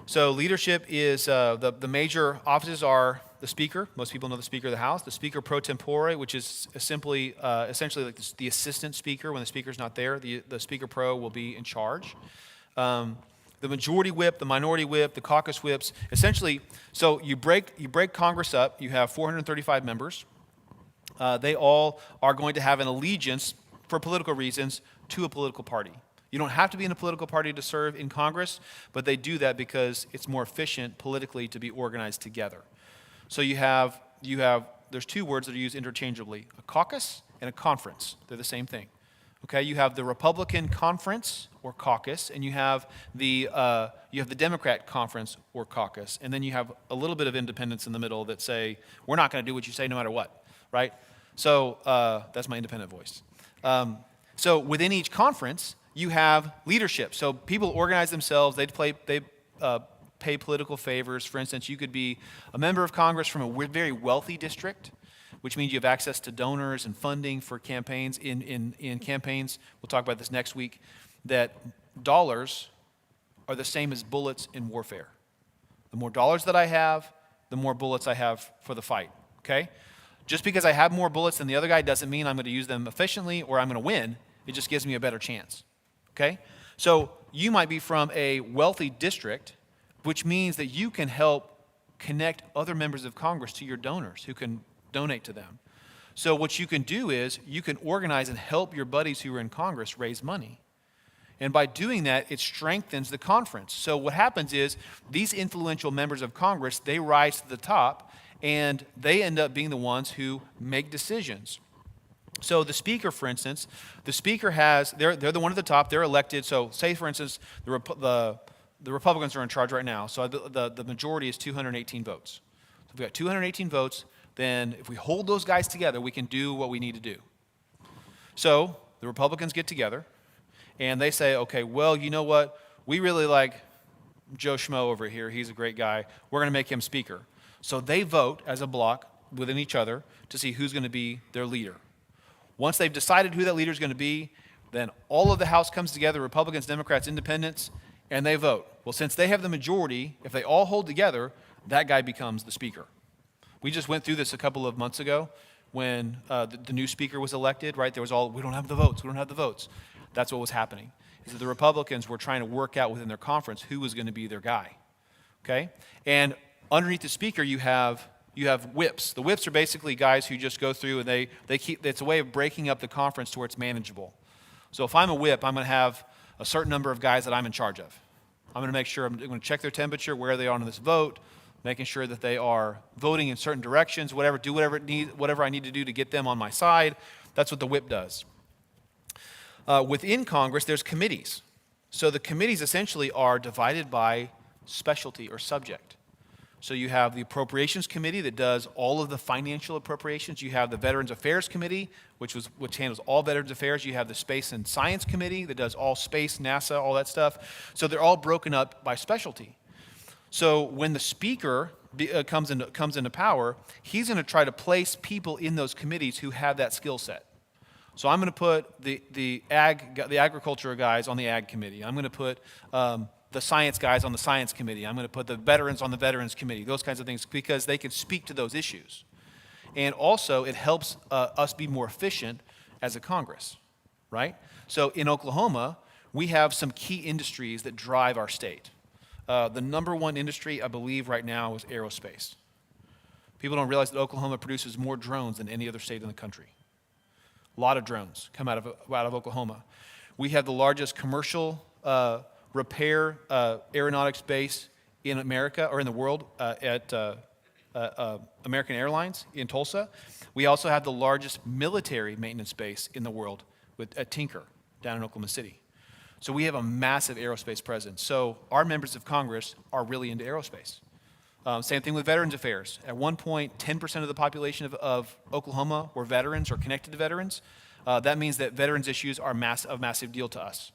So leadership is, the major offices are the Speaker. Most people know the Speaker of the House. The Speaker pro tempore, which is essentially like the assistant Speaker when the Speaker's not there. The Speaker pro will be in charge. The Majority Whip, the Minority Whip, the Caucus Whips. Essentially, so you break Congress up. You have 435 members. They all are going to have an allegiance, for political reasons, to a political party. You don't have to be in a political party to serve in Congress, but they do that because it's more efficient politically to be organized together. So there's 2 words that are used interchangeably, a caucus and a conference. They're the same thing. Okay, you have the Republican conference or caucus, and you have the Democrat conference or caucus, and then you have a little bit of independents in the middle that say, we're not going to do what you say no matter what, right? So that's my independent voice. So within each conference, you have leadership. So people organize themselves. They pay political favors. For instance, you could be a member of Congress from a very wealthy district, which means you have access to donors and funding for campaigns. In campaigns, we'll talk about this next week, that dollars are the same as bullets in warfare. The more dollars that I have, the more bullets I have for the fight, okay? Just because I have more bullets than the other guy doesn't mean I'm going to use them efficiently or I'm going to win. It just gives me a better chance, okay? So you might be from a wealthy district, which means that you can help connect other members of Congress to your donors who can donate to them. So what you can do is you can organize and help your buddies who are in Congress raise money. And by doing that, it strengthens the conference. So what happens is these influential members of Congress, they rise to the top, and they end up being the ones who make decisions. So the speaker, for instance, the speaker they're the one at the top, they're elected. So say, for instance, the Republicans are in charge right now. So the majority is 218 votes. So if we've got 218 votes, then if we hold those guys together, we can do what we need to do. So the Republicans get together, and they say, okay, well, you know what? We really like Joe Schmo over here. He's a great guy. We're going to make him speaker. So they vote as a block within each other to see who's going to be their leader. Once they've decided who that leader is going to be, then all of the House comes together, Republicans, Democrats, Independents, and they vote. Well, since they have the majority, if they all hold together, that guy becomes the speaker. We just went through this a couple of months ago when the new speaker was elected, right? There was we don't have the votes. That's what was happening, is that the Republicans were trying to work out within their conference who was going to be their guy, okay? And underneath the speaker, you have whips. The whips are basically guys who just go through and they keep, it's a way of breaking up the conference to where it's manageable. So if I'm a whip, I'm going to have a certain number of guys that I'm in charge of. I'm going to make sure, I'm going to check their temperature, where they are on this vote, making sure that they are voting in certain directions, do whatever I need to do to get them on my side. That's what the whip does. Within Congress, there's committees. So the committees essentially are divided by specialty or subject. So you have the Appropriations Committee that does all of the financial appropriations. You have the Veterans Affairs Committee, which handles all Veterans Affairs. You have the Space and Science Committee that does all space, NASA, all that stuff. So they're all broken up by specialty. So when the speaker comes into power, he's going to try to place people in those committees who have that skill set. So I'm going to put the agriculture guys on the ag committee. I'm going to put the science guys on the science committee. I'm going to put the veterans on the veterans committee, those kinds of things, because they can speak to those issues. And also, it helps us be more efficient as a Congress, right? So in Oklahoma, we have some key industries that drive our state. The number one industry, I believe, right now is aerospace. People don't realize that Oklahoma produces more drones than any other state in the country. A lot of drones come out of Oklahoma. We have the largest commercial repair aeronautics base in America, or in the world, at American Airlines in Tulsa. We also have the largest military maintenance base in the world at Tinker down in Oklahoma City. So we have a massive aerospace presence. So our members of Congress are really into aerospace. Same thing with Veterans Affairs. At one point, 10% of the population of Oklahoma were veterans or connected to veterans. That means that veterans issues are a massive deal to us.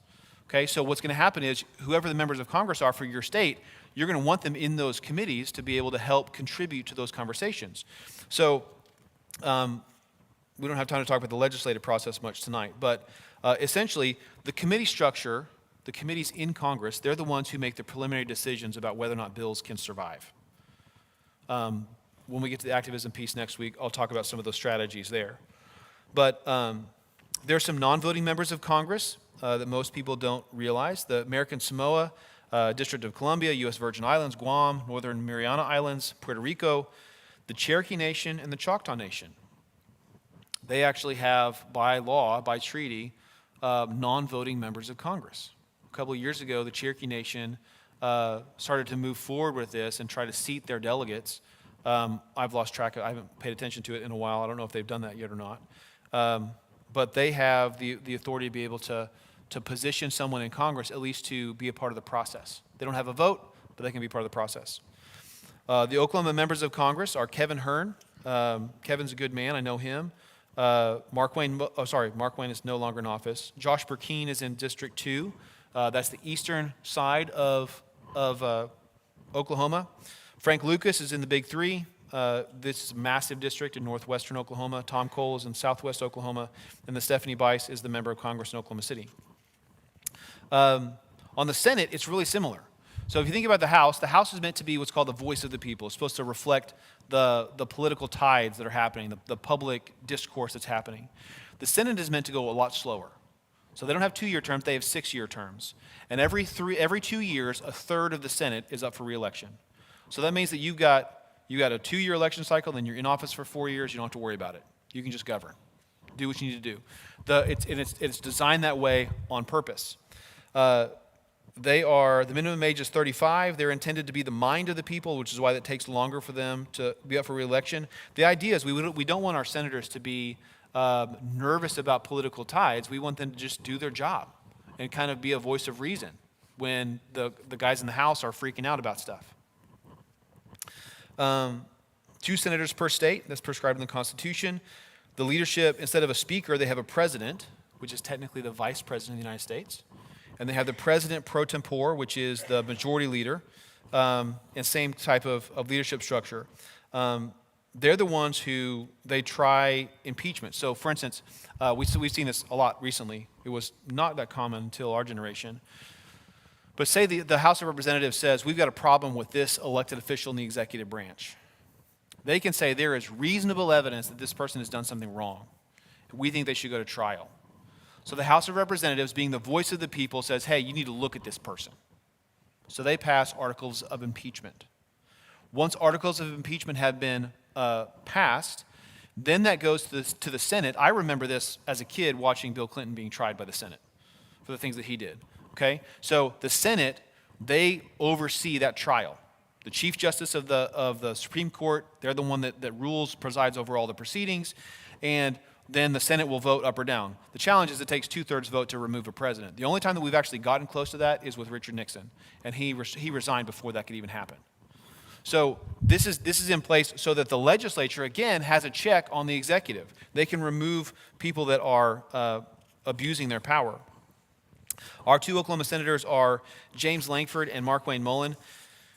Okay, so what's going to happen is whoever the members of Congress are for your state, you're going to want them in those committees to be able to help contribute to those conversations. So we don't have time to talk about the legislative process much tonight, but essentially the committee structure, the committees in Congress, they're the ones who make the preliminary decisions about whether or not bills can survive. When we get to the activism piece next week, I'll talk about some of those strategies there. But there are some non-voting members of Congress that most people don't realize. The American Samoa, District of Columbia, U.S. Virgin Islands, Guam, Northern Mariana Islands, Puerto Rico, the Cherokee Nation, and the Choctaw Nation. They actually have, by law, by treaty, non-voting members of Congress. A couple of years ago, the Cherokee Nation started to move forward with this and try to seat their delegates. I've lost track I haven't paid attention to it in a while. I don't know if they've done that yet or not. But they have the authority to be able to position someone in Congress, at least to be a part of the process. They don't have a vote, but they can be part of the process. The Oklahoma members of Congress are Kevin Hern. Kevin's a good man. I know him. Mark Wayne is no longer in office. Josh Burkeen is in District 2. That's the eastern side of Oklahoma. Frank Lucas is in the Big Three. This is a massive district in northwestern Oklahoma. Tom Cole is in southwest Oklahoma, and the Stephanie Bice is the member of Congress in Oklahoma City. On the Senate, it's really similar. So if you think about the House is meant to be what's called the voice of the people. It's supposed to reflect the political tides that are happening, the public discourse that's happening. The Senate is meant to go a lot slower. So they don't have 2-year terms, they have 6-year terms. And every 2 years, a third of the Senate is up for re-election. So that means that you got a 2-year election cycle, then you're in office for 4 years, you don't have to worry about it. You can just govern. Do what you need to do. It's designed that way on purpose. The minimum age is 35. They're intended to be the mind of the people, which is why it takes longer for them to be up for re-election. The idea is we don't want our senators to be nervous about political tides. We want them to just do their job and kind of be a voice of reason when the guys in the House are freaking out about stuff. 2 senators per state, that's prescribed in the Constitution. The leadership, instead of a speaker, they have a president, which is technically the vice president of the United States. And they have the president pro tempore, which is the majority leader, and same type of leadership structure. They're the ones who they try impeachment. So, for instance, we've seen this a lot recently. It was not that common until our generation. But say the House of Representatives says, we've got a problem with this elected official in the executive branch. They can say there is reasonable evidence that this person has done something wrong. We think they should go to trial. So the House of Representatives, being the voice of the people, says, hey, you need to look at this person. So they pass articles of impeachment. Once articles of impeachment have been passed, then that goes to the Senate. I remember this as a kid watching Bill Clinton being tried by the Senate for the things that he did. Okay? So the Senate, they oversee that trial. The Chief Justice of the Supreme Court, they're the one that rules, presides over all the proceedings, and then the Senate will vote up or down. The challenge is it takes 2/3 vote to remove a president. The only time that we've actually gotten close to that is with Richard Nixon, and he resigned before that could even happen. So this is in place so that the legislature, again, has a check on the executive. They can remove people that are abusing their power. Our 2 Oklahoma senators are James Lankford and Mark Wayne Mullen.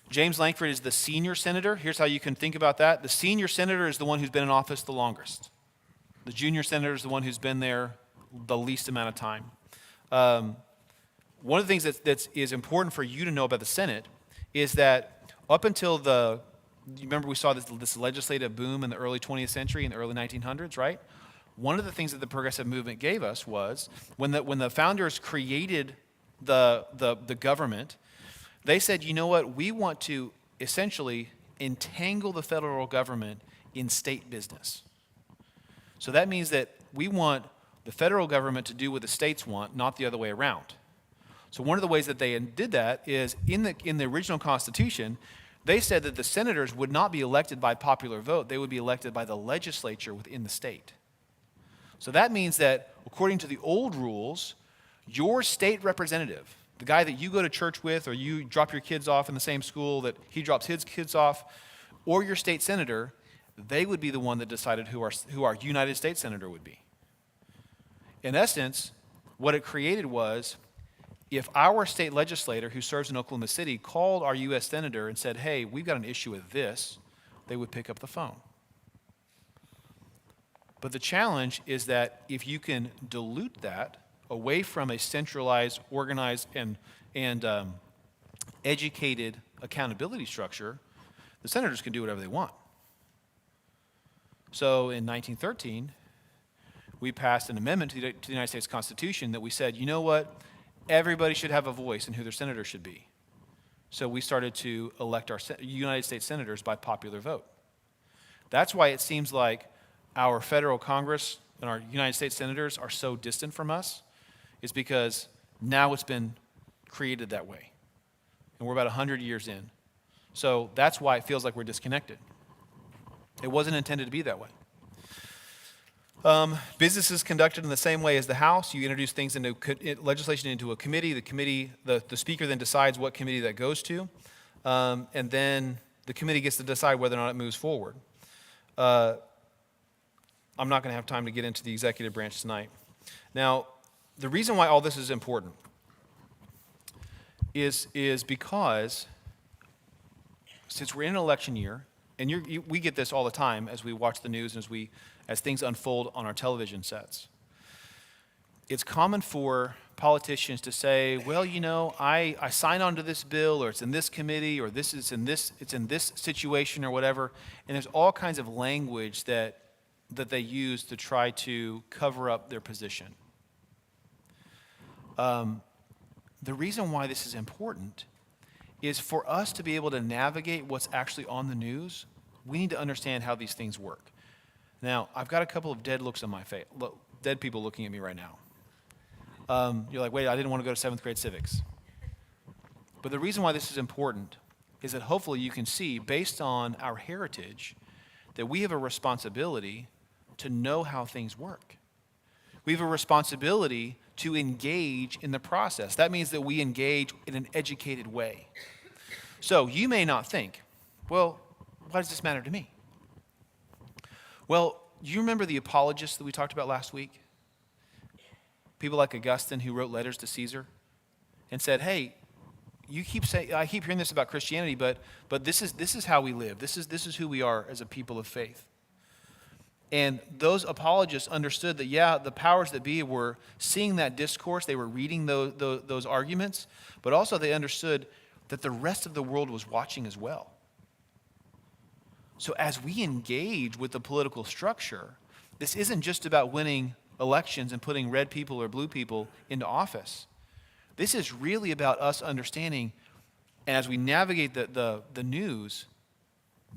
James Lankford is the senior senator. Here's how you can think about that. The senior senator is the one who's been in office the longest. The junior senator is the one who's been there the least amount of time. One of the things that is important for you to know about the Senate is that up until you remember we saw this legislative boom in the early 20th century, in the early 1900s, right? One of the things that the progressive movement gave us was when the founders created the government, they said, you know what, we want to essentially entangle the federal government in state business. So that means that we want the federal government to do what the states want, not the other way around. So one of the ways that they did that is in the original Constitution, they said that the senators would not be elected by popular vote. They would be elected by the legislature within the state. So that means that according to the old rules, your state representative, the guy that you go to church with or you drop your kids off in the same school that he drops his kids off, or your state senator, they would be the one that decided who our United States senator would be. In essence, what it created was if our state legislator who serves in Oklahoma City called our U.S. senator and said, hey, we've got an issue with this, they would pick up the phone. But the challenge is that if you can dilute that away from a centralized, organized, and educated accountability structure, the senators can do whatever they want. So in 1913, we passed an amendment to the United States Constitution that we said, you know what, everybody should have a voice in who their senator should be. So we started to elect our United States senators by popular vote. That's why it seems like our federal Congress and our United States senators are so distant from us, is because now it's been created that way. And we're about 100 years in. So that's why it feels like we're disconnected. It wasn't intended to be that way. Business is conducted in the same way as the House. You introduce things into legislation into a committee. The speaker then decides what committee that goes to, and then the committee gets to decide whether or not it moves forward. I'm not going to have time to get into the executive branch tonight. Now, the reason why all this is important is because since we're in an election year and we get this all the time as we watch the news and as things unfold on our television sets. It's common for politicians to say, well, I sign on to this bill, or it's in this committee, or it's in this situation, or whatever. And there's all kinds of language that they use to try to cover up their position. The reason why this is important is for us to be able to navigate what's actually on the news, we need to understand how these things work. Now, I've got a couple of dead looks on my face, dead people looking at me right now. You're like, wait, I didn't want to go to 7th grade civics. But the reason why this is important is that hopefully you can see, based on our heritage, that we have a responsibility to know how things work. We have a responsibility to engage in the process. That means that we engage in an educated way. So you may not think, well, why does this matter to me? Well, you remember the apologists that we talked about last week? People like Augustine, who wrote letters to Caesar and said, hey, I keep hearing this about Christianity, but this is how we live. This is who we are as a people of faith. And those apologists understood that, yeah, the powers that be were seeing that discourse, they were reading those arguments, but also they understood that the rest of the world was watching as well. So as we engage with the political structure, this isn't just about winning elections and putting red people or blue people into office. This is really about us understanding, and as we navigate the news,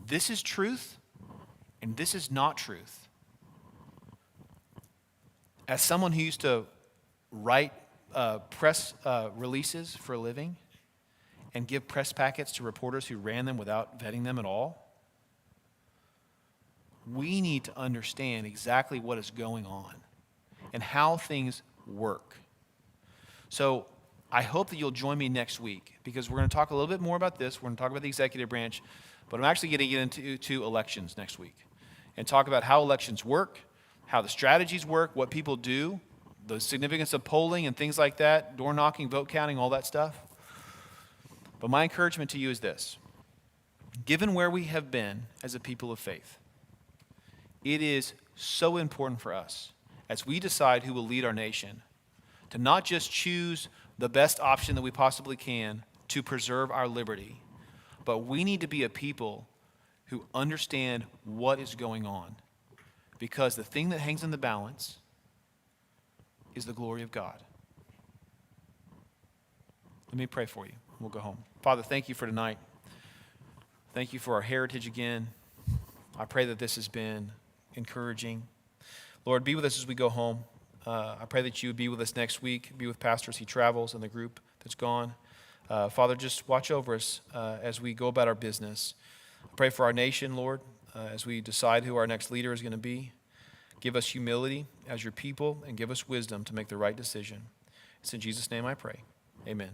this is truth and this is not truth. As someone who used to write press releases for a living and give press packets to reporters who ran them without vetting them at all, we need to understand exactly what is going on and how things work. So I hope that you'll join me next week, because we're going to talk a little bit more about this. We're going to talk about the executive branch, but I'm actually going to get into elections next week and talk about how elections work, how the strategies work, what people do, the significance of polling and things like that, door knocking, vote counting, all that stuff. But my encouragement to you is this. Given where we have been as a people of faith, it is so important for us, as we decide who will lead our nation, to not just choose the best option that we possibly can to preserve our liberty, but we need to be a people who understand what is going on. Because the thing that hangs in the balance is the glory of God. Let me pray for you. We'll go home. Father, thank you for tonight. Thank you for our heritage again. I pray that this has been encouraging. Lord, be with us as we go home. I pray that you would be with us next week, be with Pastor as he travels and the group that's gone. Father, just watch over us as we go about our business. I pray for our nation, Lord, as we decide who our next leader is going to be. Give us humility as your people and give us wisdom to make the right decision. It's in Jesus' name I pray. Amen.